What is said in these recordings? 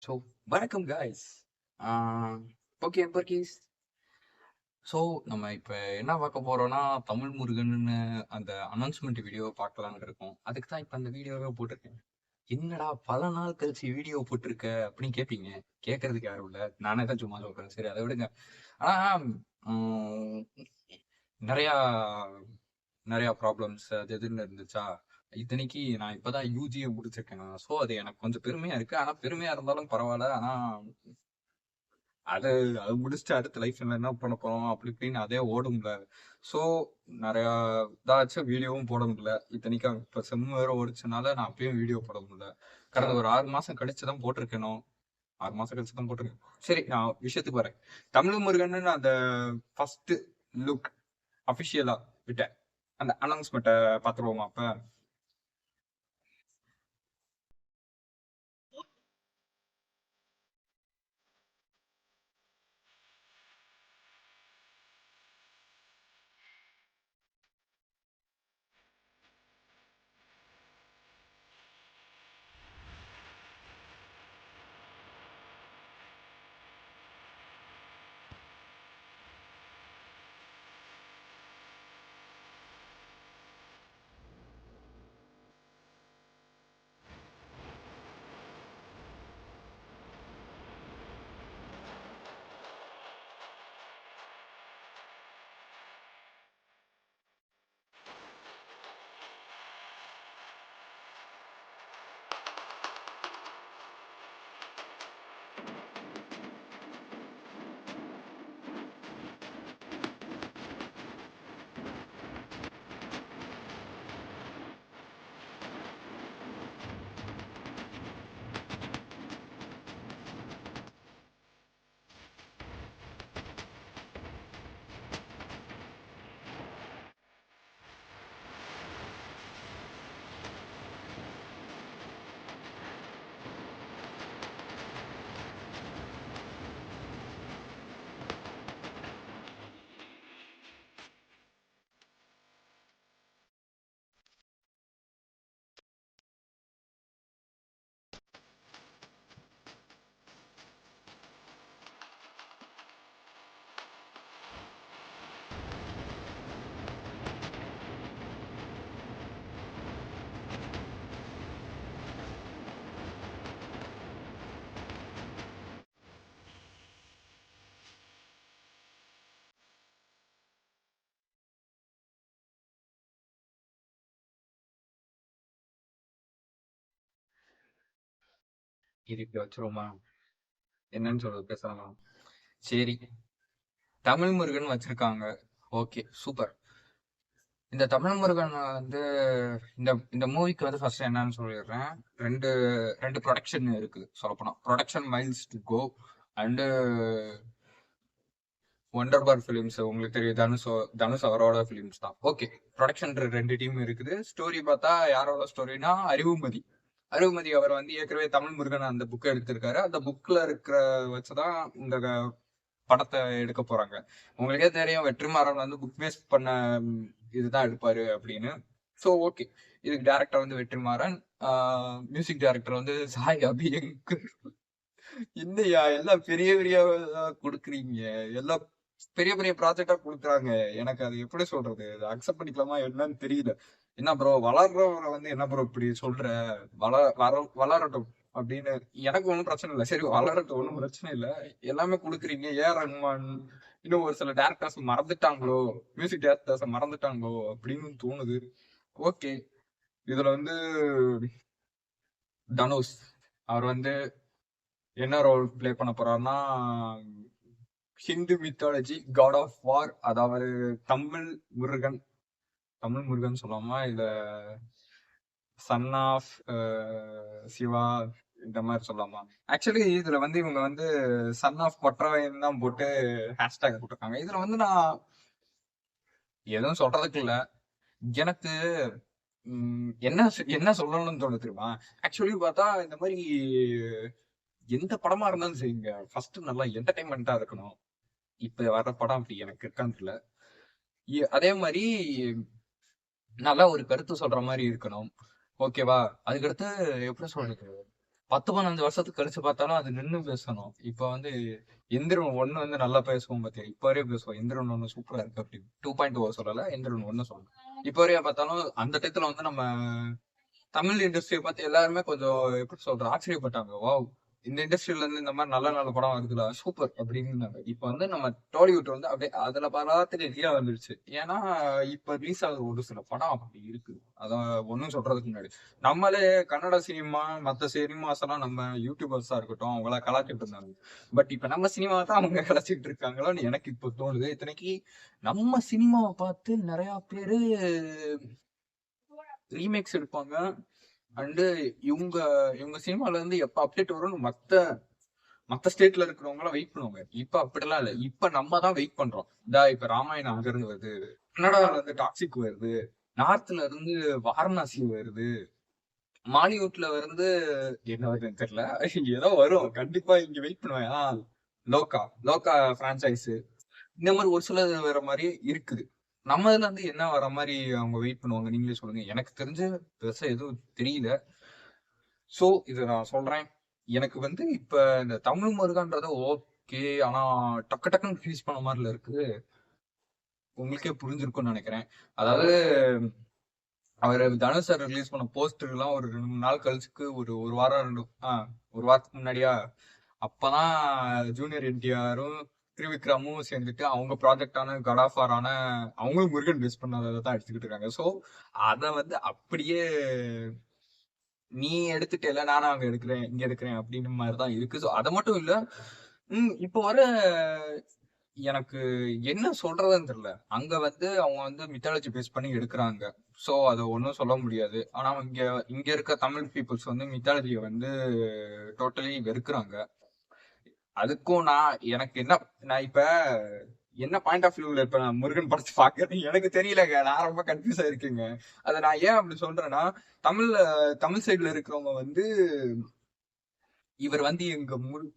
So வணக்கம் guys. Okay பர்கீஸ். So நம்ம இப்போ என்ன பார்க்க போறோம்னா தமிழ் முருகன்னு அந்த அனௌன்ஸ்மெண்ட் வீடியோ பார்க்கலான்னு இருக்கோம். அதுக்கு தான் இப்போ அந்த வீடியோவே போட்டிருக்கேன். என்னடா பல நாள் கழிச்சு வீடியோ போட்டிருக்க அப்படின்னு கேட்பீங்க. கேட்கறதுக்கு யாரும் இல்லை, நானே தான் சும்மா சொல்றேன். சரி அதை விடுங்க. ஆனால் நிறையா நிறையா ப்ராப்ளம்ஸ் அது எதுன்னு இருந்துச்சா. இத்தனைக்கு நான் இப்பதான் யூஜியை முடிச்சிருக்கேன். ஸோ அது எனக்கு கொஞ்சம் பெருமையா இருக்கு. ஆனா பெருமையா இருந்தாலும் பரவாயில்ல. ஆனா அது அது முடிச்சுட்டு அடுத்த லைஃப்ல என்ன பண்ண போறோம் அப்படி இப்படின்னு அதே ஓடும்ல. ஸோ நிறையா இதாச்சும் வீடியோவும் போட முடியல. இத்தனைக்கும் இப்போ செம் வேற ஓடிச்சனால நான் அப்பயும் வீடியோ போட முடியல. கடந்த ஒரு 6 மாசம் கழிச்சு தான் போட்டிருக்கேனோ. 6 மாசம் கழிச்சு தான் போட்டிருக்கேன். சரி, நான் விஷயத்துக்கு வரேன். தமிழ் முருகன் அந்த ஃபர்ஸ்ட் லுக் அபிஷியலா விட்டேன். அந்த அனௌன்ஸ்மெண்ட்டை பார்த்துருவோமா அப்ப? இது இப்படி வச்சிருவோமா? என்னன்னு சொல்றது பேசலாம். சரி, தமிழ் முருகன் வச்சிருக்காங்க. Okay, super. இந்த தமிழ் முருகன் வந்து இந்த இந்த மூவிக்கு வந்து ஃபர்ஸ்ட் என்னன்னு சொல்லிடுறேன். ரெண்டு ரெண்டு ப்ரொடக்ஷன் இருக்குது. சொல்லப்போனா production miles to go and wonder bar films. உங்களுக்கு தெரியும், தனுஷ் அவரோட ஃபிலிம்ஸ் தான். ஓகே, ப்ரொடக்ஷன் ரெண்டு டீம் இருக்குது. ஸ்டோரி பார்த்தா யாரோட ஸ்டோரினா அறிவுமதி. அறிவுமதி அவர் வந்து ஏற்கனவே தமிழ் முருகன் அந்த புக்கை எடுத்திருக்காரு. அந்த புக்ல இருக்கிற வச்சுதான் இந்த படத்தை எடுக்க போறாங்க. உங்களுக்கே தெரியும் வெற்றிமாறன் வந்து புக் பேஸ் பண்ண இதுதான் எடுப்பாரு அப்படின்னு. ஸோ ஓகே, இதுக்கு டைரக்டர் வந்து வெற்றிமாறன், மியூசிக் டைரக்டர் வந்து சாய் அபியங்கர். இல்லையா, எல்லாம் பெரிய பெரிய கொடுக்குறீங்க. எல்லாம் பெரிய பெரிய ப்ராஜெக்டா கொடுக்குறாங்க. எனக்கு அது எப்படி சொல்றது, அக்செப்ட் பண்ணிக்கலாமா என்னன்னு தெரியல. என்ன ப்ரோ, வளர்றவரை வந்து என்ன ப்ரோ இப்படி சொல்ற? வளரட்டும் அப்படின்னு எனக்கு ஒன்றும் பிரச்சனை இல்லை. சரி, வளரட்டும், ஒன்றும் பிரச்சனை இல்லை. எல்லாமே கொடுக்குறீங்க. ரஹ்மான், இன்னும் ஒரு சில டேரக்டர்ஸ் மறந்துட்டாங்களோ, மியூசிக் டேரக்டர்ஸ் மறந்துட்டாங்களோ அப்படின்னு தோணுது. ஓகே, இதுல வந்து தனுஷ் அவர் வந்து என்ன ரோல் பிளே பண்ண போறாருன்னா, ஹிந்து மித்தாலஜி காட் ஆஃப் வார், அதாவது தமிழ் முருகன். தமிழ் முருகன் சொல்லாமா இல்ல சன் ஆஃப் சிவா இந்த மாதிரி சொல்லலாமா? ஆக்சுவலி இதுல வந்து இவங்க வந்து சன் ஆஃப் கொற்றவைன்னு தான் போட்டு ஹேஷ்டேக் போட்டிருக்காங்க. இதுல வந்து நான் எதுவும் சொல்றதுக்கு இல்ல. எனக்கு என்ன என்ன சொல்லணும்னு தோணு தெரியுமா? ஆக்சுவலி பார்த்தா இந்த மாதிரி எந்த படமா இருந்தாலும் சரிங்க, ஃபர்ஸ்ட் நல்லா என்டர்டைன்மெண்டா இருக்கணும். இப்ப வர்ற படம் அப்படி எனக்கு இருக்கான்னு தெரியல. அதே மாதிரி நல்லா ஒரு கருத்து சொல்ற மாதிரி இருக்கணும். ஓகேவா? அதுக்கடுத்து எப்படி சொல்றது, 10-15 வருஷத்துக்கு கழிச்சு பார்த்தாலும் அது நின்னு பேசணும். இப்ப வந்து எந்திரன் 1 வந்து நல்லா பேசுவோம் பாத்தியா, இப்ப வரையும் பேசுவோம். எந்திரன் 1 சூப்பரா இருக்கு அப்படி 2.0 சொல்லல, எந்திரன் 1 சொல்றேன். இப்ப வரையும் பார்த்தாலும் அந்த டயத்துல வந்து நம்ம தமிழ் இண்டஸ்ட்ரியை பார்த்து எல்லாருமே கொஞ்சம் எப்படி சொல்ற ஆச்சரியப்பட்டாங்க. வாவ்! இந்த இண்டஸ்ட்ரியில இருந்து இந்த மாதிரி நல்ல நல்ல படம் வருதுடா, சூப்பர் அப்படின்னு. இப்ப வந்து நம்ம டாலிவுட் வந்து அப்படியே அதுல பார்த்துட்டு கீழே வந்துருச்சு. ஏன்னா இப்ப ரிலீஸ் ஆகுற ஒரு சில படம் அப்படி இருக்கு. அதான் ஒன்னும் சொல்றதுக்கு முன்னாடி நம்மளே கன்னட சினிமா மத்த சினிமாஸ் எல்லாம் நம்ம யூடியூபர்ஸா இருக்கட்டும் அவங்கள கலாச்சிட்டு இருந்தாங்க. பட் இப்ப நம்ம சினிமா தான் அவங்க கலாச்சிட்டு இருக்காங்களோன்னு எனக்கு இப்போ தோணுது. இத்தனைக்கு நம்ம சினிமாவை பார்த்து நிறைய பேரு ரீமேக்ஸ் எடுப்பாங்க. அண்டு இவங்க இவங்க சினிமால இருந்து எப்ப அப்டேட் வரும்னு மத்த மத்த ஸ்டேட்ல இருக்கிறவங்க எல்லாம் வெயிட் பண்ணுவாங்க. இப்ப அப்படிலாம் இல்ல. இப்ப நம்ம தான் வெயிட் பண்றோம். இப்ப ராமாயணம் அங்க இருந்து வருது, கன்னடால இருந்து டாக்ஸிக் வருது, நார்த்ல இருந்து வாரணாசி வருது, மாலிவுட்ல இருந்து என்ன வருதுன்னு தெரியல. ஏதோ வரும் கண்டிப்பா. இங்க வெயிட் பண்ணுவேன். லோகா லோகா பிரான்சைஸ் இந்த மாதிரி ஒரு சில வர மாதிரி இருக்குது. நம்ம இதுல இருந்து என்ன வர மாதிரி அவங்க வெயிட் பண்ணுவாங்க, நீங்களே சொல்லுங்க. எனக்கு தெரிஞ்ச பெருசா எதுவும் தெரியல. சோ இது நான் சொல்றேன். எனக்கு வந்து இப்ப இந்த தமிழ் முருகன்றத ஓகே, ஆனா டக்கு டக்குன்னு ரிலீஸ் பண்ண மாதிரில இருக்கு. உங்களுக்கே புரிஞ்சிருக்கும்னு நினைக்கிறேன். அதாவது அவர் தனுஷ் சார் ரிலீஸ் பண்ண போஸ்டர் எல்லாம் ஒரு 2-3 நாள் கழிச்சுக்கு ஒரு வாரம் ஒரு வாரத்துக்கு முன்னாடியா அப்பதான் ஜூனியர் என்டிஆரும் திரிவிக்ரமும் சேர்ந்துட்டு அவங்க ப்ராஜெக்டான கடாஃபாரான அவங்களும் முருகன் பேஸ் பண்ணதை தான் எடுத்துக்கிட்டு இருக்காங்க. ஸோ அதை வந்து அப்படியே நீ எடுத்துட்டேல நானும் அங்க எடுக்கிறேன் இங்க எடுக்கிறேன் அப்படின்னு மாதிரிதான் இருக்கு. ஸோ அதை மட்டும் இல்ல, இப்போ வர எனக்கு என்ன சொல்றதுன்னு தெரியல. அங்க வந்து அவங்க வந்து மித்தாலஜி பேஸ் பண்ணி எடுக்கிறாங்க. சோ அதை ஒன்றும் சொல்ல முடியாது. ஆனா இங்க இங்க இருக்க தமிழ் பீப்புள்ஸ் வந்து மித்தாலஜியை வந்து டோட்டலி வெறுக்கிறாங்க. அதுக்கும் எனக்கு நான் இப்ப என்ன பாயிண்ட் ஆஃப் வியூல இப்ப நான் முருகன் படத்தை பாக்குறேன் எனக்கு தெரியலங்க. நான் ரொம்ப கன்ஃபியூஸ் ஆயிருக்கேங்க. அதை நான் ஏன் அப்படி சொல்றேன்னா, தமிழ் சைடுல இருக்கிறவங்க வந்து இவர் வந்து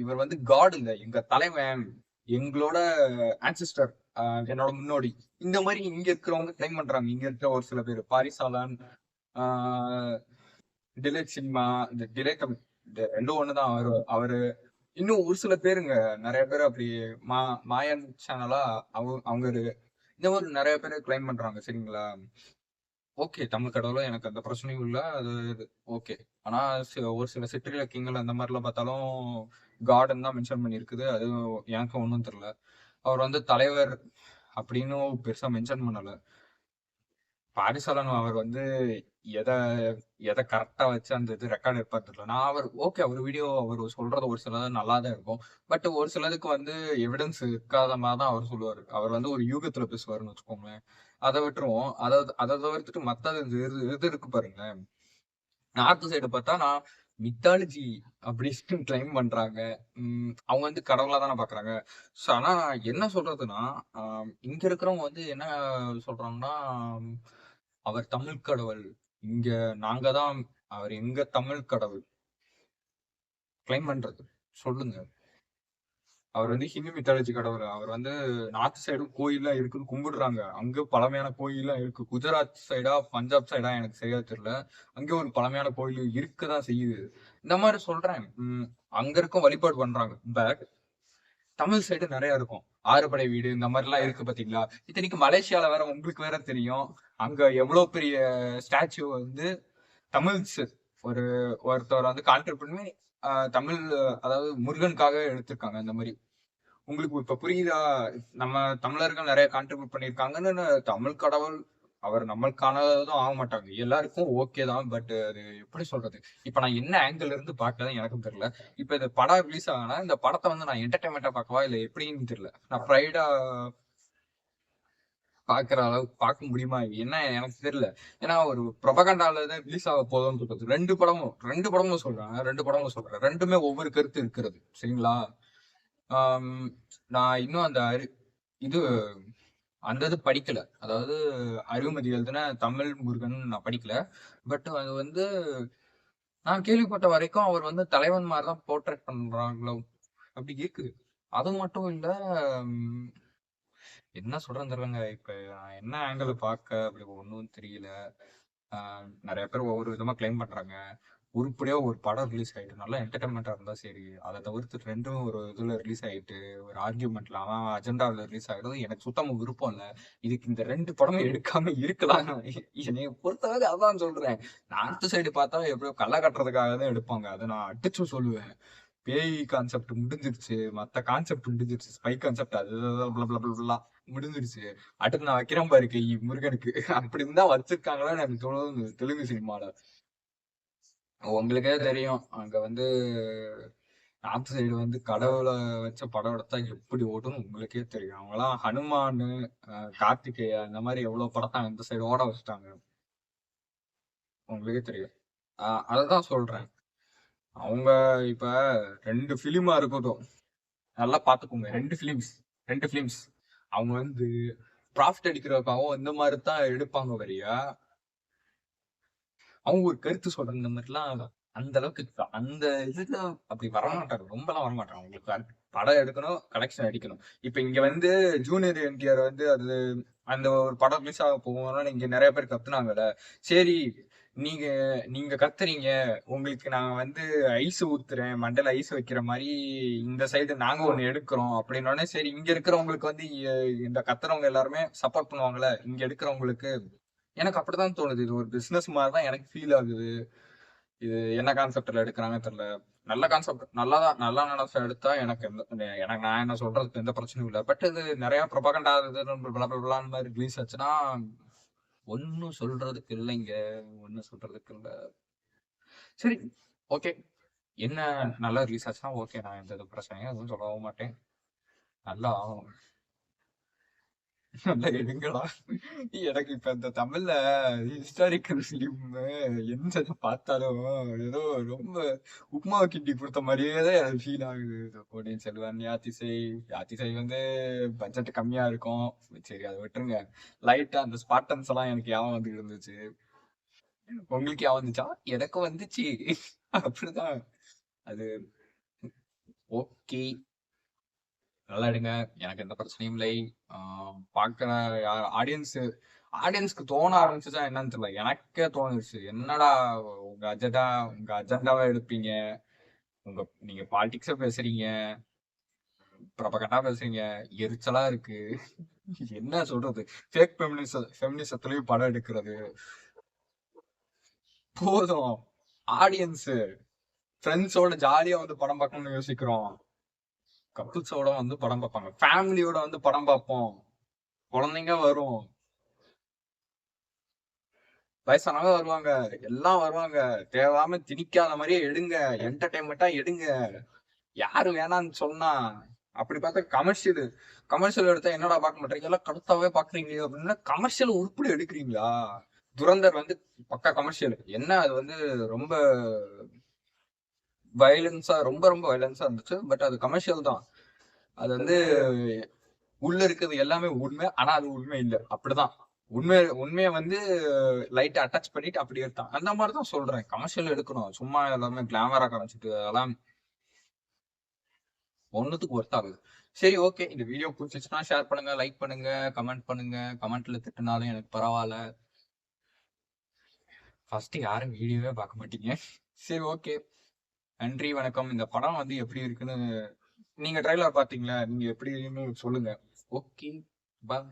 இவர் வந்து காட் இல்ல, எங்க தலைவன், எங்களோட ஆன்சிஸ்டர், என்னோட முன்னோடி, இந்த மாதிரி இங்க இருக்கிறவங்க கிளைம் பண்றாங்க. இங்க இருக்கிற ஒரு சில பேர் பாரிசாலன், டிலேட் சினிமா, இந்த டிலேட் ரெண்டும் ஒண்ணுதான். அவரு இன்னும் ஒரு சில பேருங்க, நிறைய பேர் அப்படி மாயன் சேனலா அவங்க இந்த மாதிரி நிறைய பேர் கிளைம் பண்றாங்க. சரிங்களா? ஓகே, தமிழ் கடவுளும் எனக்கு அந்த பிரச்சனையும் இல்லை. அது ஓகே. ஆனா ஒரு சில சிற்றிலக்கியங்கள் அந்த மாதிரிலாம் பார்த்தாலும் கார்டன் தான் மென்ஷன் பண்ணியிருக்குது. அது எனக்கு ஒன்றும் தெரியல. அவர் வந்து தலைவர் அப்படின்னு பெருசா மென்ஷன் பண்ணல. பாரிசாலன் அவர் வந்து எதை எதை கரெக்டா வச்சு அந்த இது ரெக்கார்ட் எடுப்பாரு தெரியல. நான் அவர் வீடியோ அவர் சொல்றது ஒரு சிலது நல்லா தான் இருக்கும். பட் ஒரு சிலதுக்கு வந்து எவிடன்ஸ் இருக்காத மாதிரி தான் அவர் சொல்லுவாரு. அவர் வந்து ஒரு யூகத்துல பேசுவாருன்னு வச்சுக்கோங்களேன். அதை விட்டுருவோம். அதை தவிர்த்துட்டு மத்த இது இருக்கு பாருங்களேன். நார்த் சைடு பார்த்தா நான் மித்தாலஜி அப்படின்னு கிளைம் பண்றாங்க. அவங்க வந்து கடவுளா தானே பாக்குறாங்க. ஸோ ஆனா என்ன சொல்றதுன்னா, இங்க இருக்கிறவங்க வந்து என்ன சொல்றாங்கன்னா, அவர் தமிழ் கடவுள், இங்க நாங்க தான், அவர் எங்க தமிழ் கடவுள் கிளைம் பண்றது சொல்லுங்க. அவர் வந்து ஹிந்து மித்தாலஜி கடவுள். அவர் வந்து நார்த் சைடும் கோயில்லாம் இருக்குன்னு கும்பிடுறாங்க. அங்க பழமையான கோயில்லாம் இருக்கு. குஜராத் சைடா பஞ்சாப் சைடா எனக்கு சரியா தெரியல. அங்க ஒரு பழமையான கோயில் இருக்குதான் செய்யுது. இந்த மாதிரி சொல்றேன். அங்க இருக்கும் வழிபாடு பண்றாங்க. பட் தமிழ் சைடு நிறைய இருக்கும். ஆறுபடை வீடு இந்த மாதிரி எல்லாம் இருக்கு பாத்தீங்களா? இத்தனைக்கு மலேசியால வேற உங்களுக்கு வேற தெரியும். அங்க எவ்வளவு பெரிய ஸ்டாச்சு வந்து தமிழ்ஸ் ஒருத்தர் வந்து கான்ட்ரிபியூட் பண்ணி தமிழ், அதாவது முருகனுக்காக எடுத்திருக்காங்க. இந்த மாதிரி உங்களுக்கு இப்ப புரியுதா? நம்ம தமிழர்கள் நிறைய கான்ட்ரிபியூட் பண்ணிருக்காங்கன்னு. தமிழ் கடவுள் அவர் நம்மளுக்கானதும் ஆக மாட்டாங்க. எல்லாருக்கும் ஓகே தான். பட் அது எப்படி சொல்றது, இப்ப நான் என்ன ஆங்கிள் இருந்து பார்க்கறதுன்னு எனக்கும் தெரியல. இப்ப இந்த படம் ரிலீஸ் ஆகுனா இந்த படத்தை வந்து நான் என்டர்டைன்மெண்டா பார்க்கவா இல்ல எப்படின்னு தெரியல. நான் ப்ரைடா பாக்குற அளவுக்கு பார்க்க முடியுமா என்ன எனக்கு தெரியல. ஏன்னா ஒரு ப்ரொபகண்டால தான் ரிலீஸ் ஆக போதும்னு சொல்றது. ரெண்டு படமும் சொல்றேன். ரெண்டுமே ஒவ்வொரு கருத்து இருக்கிறது. சரிங்களா? நான் இன்னும் இது அந்த இது படிக்கல. அதாவது அறிவுமதி எழுதின தமிழ் முருகன் நான் படிக்கல. பட் அது வந்து நான் கேள்விப்பட்ட வரைக்கும் அவர் வந்து தலைவன் மாதிரிதான் போர்ட்ரேட் பண்றாங்களோ அப்படி இருக்குது. அது மட்டும் இல்ல, என்ன சொல்றேன்னு தெரியலங்க. இப்ப நான் என்ன ஆங்கிள் பார்க்க அப்படி ஒன்றும் தெரியல. நிறைய பேர் ஒவ்வொரு விதமா கிளைம் பண்றாங்க. உருப்படியா ஒரு படம் ரிலீஸ் ஆயிட்டு நல்லா என்டர்டைன்மெண்டா இருந்தா சரி. அதை தவிர்த்து ரெண்டும் ஒரு இதுல ரிலீஸ் ஆயிட்டு ஒரு ஆர்கியூமெண்ட்ல அவன் அஜெண்டாவில் ரிலீஸ் ஆகுறது எனக்கு சுத்தமா விருப்பம் இல்ல. இதுக்கு இந்த 2 படமும் எடுக்காம இருக்கலாம். என்னைய பொறுத்தவரை அதான் சொல்றேன். நார்த் சைடு பார்த்தா எப்படியோ களை கட்டுறதுக்காக தான் எடுப்பாங்க. அதை நான் அடிச்சு சொல்லுவேன். பேய் கான்செப்ட் முடிஞ்சிருச்சு, மத்த கான்செப்ட் முடிஞ்சிருச்சு, ஸ்பை கான்செப்ட் அது முடிஞ்சிருச்சு. அடுத்து நான் வைக்கிறேன் பாரு கை முருகனுக்கு. அப்படி இருந்தா வச்சிருக்காங்களான்னு எனக்கு தோணுது தெலுங்கு சினிமால. உங்களுக்கே தெரியும் அங்க வந்து நார்த் சைடு வந்து கடவுளை வச்ச படம் எடுத்தா எப்படி ஓட்டுன்னு உங்களுக்கே தெரியும். அவங்கலாம் ஹனுமான், கார்த்திகேயா இந்த மாதிரி எவ்வளவு படத்தை அந்த சைடு ஓட வச்சுட்டாங்க. உங்களுக்கே தெரியும். அததான் சொல்றேன். அவங்க இப்ப 2 பிலிமா இருக்கட்டும், நல்லா பாத்துக்கோங்க. 2 பிலிம்ஸ் அவங்க வந்து ப்ராஃபிட் அடிக்கிறதுக்காகவும் இந்த மாதிரி தான் எடுப்பாங்க வரியா. அவங்க ஒரு கருத்து சொல்றாங்க இந்த மாதிரிலாம் அந்த அளவுக்கு அந்த இதுல அப்படி வரமாட்டாங்க. ரொம்பலாம் வரமாட்டாங்க. அவங்களுக்கு படம் எடுக்கணும், கலெக்ஷன் அடிக்கணும். இப்ப இங்க வந்து ஜூனியர் என்டிஆர் வந்து அது அந்த ஒரு படம் ரிலீஸ் ஆக போகணும்னு இங்க நிறைய பேர் கத்துனாங்கல்ல. சரி, நீங்க நீங்க கத்துறீங்க, உங்களுக்கு நான் வந்து ஐஸ் ஊத்துறேன், மண்டல ஐஸ் வைக்கிற மாதிரி இந்த சைடு நாங்க ஒண்ணு எடுக்கிறோம் அப்படின்னோடனே சரி இங்க இருக்கிறவங்களுக்கு வந்து இந்த கத்துறவங்க எல்லாருமே சப்போர்ட் பண்ணுவாங்கல்ல. இங்க எடுக்கிறவங்களுக்கு எனக்கு அப்படிதான் தோணுது. இது ஒரு பிசினஸ் மாதிரி தான் எனக்கு ஃபீல் ஆகுது. இது என்ன கான்செப்ட்ல எடுக்கிறாங்க தெரியல. நல்ல கான்செப்ட் நல்லா நினைச்சா எடுத்தா எனக்கு நான் என்ன சொல்றதுக்கு எந்த பிரச்சனையும் இல்லை. பட் இது நிறைய ப்ரொபகண்டா மாதிரி ரிலீஸ் ஆச்சுன்னா ஒன்னும் சொல்றதுக்கு இல்லைங்க. ஒன்னும் சொல்றதுக்கு இல்ல. சரி, ஓகே. என்ன நல்லா ரிலீஸ் ஆச்சுன்னா ஓகே, நான் எந்த பிரச்சனையும் எதுவும் சொல்லவும் மாட்டேன். நல்லா ஆகும். நல்லா எடுங்கடா. எனக்கு இப்ப இந்த தமிழ்ல ஹிஸ்டாரிக்கல் பிலிம் எந்த பார்த்தாலும் ஏதோ ரொம்ப உப்மா கிண்டி கொடுத்த மாதிரியே தான் எனக்கு ஃபீல் ஆகுது. பொன்னியின் செல்வன், யாத்திசை. யாத்திசை வந்து பட்ஜெட் கம்மியா இருக்கும். சரி அதை விட்டுருங்க. லைட்டா அந்த ஸ்பார்டன்ஸ் எல்லாம் எனக்கு ஞாபகம் வந்துட்டு இருந்துச்சு. உங்களுக்கு ஞாபகம் வந்துச்சா? எனக்கு வந்துச்சு. அப்படிதான் அது. ஓகே, நல்லா எடுங்க. எனக்கு எந்த பிரச்சனையும் இல்லை. பார்க்குற ஆடியன்ஸ்க்கு தோண ஆரம்பிச்சுச்சா என்னன்னு தெரியல. எனக்கே தோணுச்சு, என்னடா உங்க அஜெண்டாவை எடுப்பீங்க, நீங்க பாலிடிக்ஸ பேசுறீங்க, ப்ரொபகண்டா பேசுறீங்க, எரிச்சலா இருக்கு. என்ன சொல்றது? ஃபேக் ஃபெமினிசத்துலயும் படம் எடுக்கிறது போதும். ஆடியன்ஸ் ஃப்ரெண்ட்ஸோட ஜாலியா வந்து படம் பார்க்கணும்னு யோசிக்கிறோம். கப்புள்ஸோட வந்து படம் பார்ப்பாங்க, ஃபேமிலியோட வந்து படம் பார்ப்போம், குழந்தைங்க வரும், வயசானவங்க வருவாங்க, எல்லாம் வருவாங்க. தேவையாம திணிக்காத மாதிரியே எடுங்க, என்டர்டைன்மெண்டா எடுங்க. யாரு வேணான்னு சொன்னா? அப்படி பார்த்தா கமர்ஷியல் எடுத்தா என்னடா பார்க்க மாட்டீங்க, எல்லாம் கடுத்தாவே பாக்குறீங்க அப்படின்னா கமர்ஷியல் உருப்படி எடுக்கிறீங்களா? துரந்தர் வந்து பக்கா கமர்ஷியல். என்ன அது வந்து ரொம்ப வயலன்ஸா, ரொம்ப ரொம்ப வயலன்ஸா இருந்துச்சு. பட் அது கமர்ஷியல் தான். அது வந்து உள்ள இருக்கிறது எல்லாமே உண்மை, ஆனா அது உண்மை இல்லை. அப்படிதான் உண்மையை வந்து லைட்டா அட்டாச் பண்ணிட்டு அப்படி எடுத்தான். அந்த மாதிரிதான் சொல்றேன். கமர்ஷியல் எடுக்கணும். சும்மா எல்லாமே கிளாமரா காமிச்சிட்டு அதெல்லாம் ஒண்ணுத்துக்கு ஒர்த் ஆகுது. சரி, ஓகே. இந்த வீடியோ பிடிச்சிச்சுன்னா ஷேர் பண்ணுங்க, லைக் பண்ணுங்க, கமெண்ட் பண்ணுங்க. கமெண்ட்ல திட்டுனாலும் எனக்கு பரவாயில்ல. ஃபர்ஸ்ட் யாரும் வீடியோவே பார்க்க மாட்டீங்க. சரி, ஓகே. நன்றி, வணக்கம். இந்த படம் வந்து எப்படி இருக்குன்னு நீங்க ட்ரைலர் பாத்தீங்களா? நீங்க எப்படி சொல்லுங்க. ஓகே, பாய்.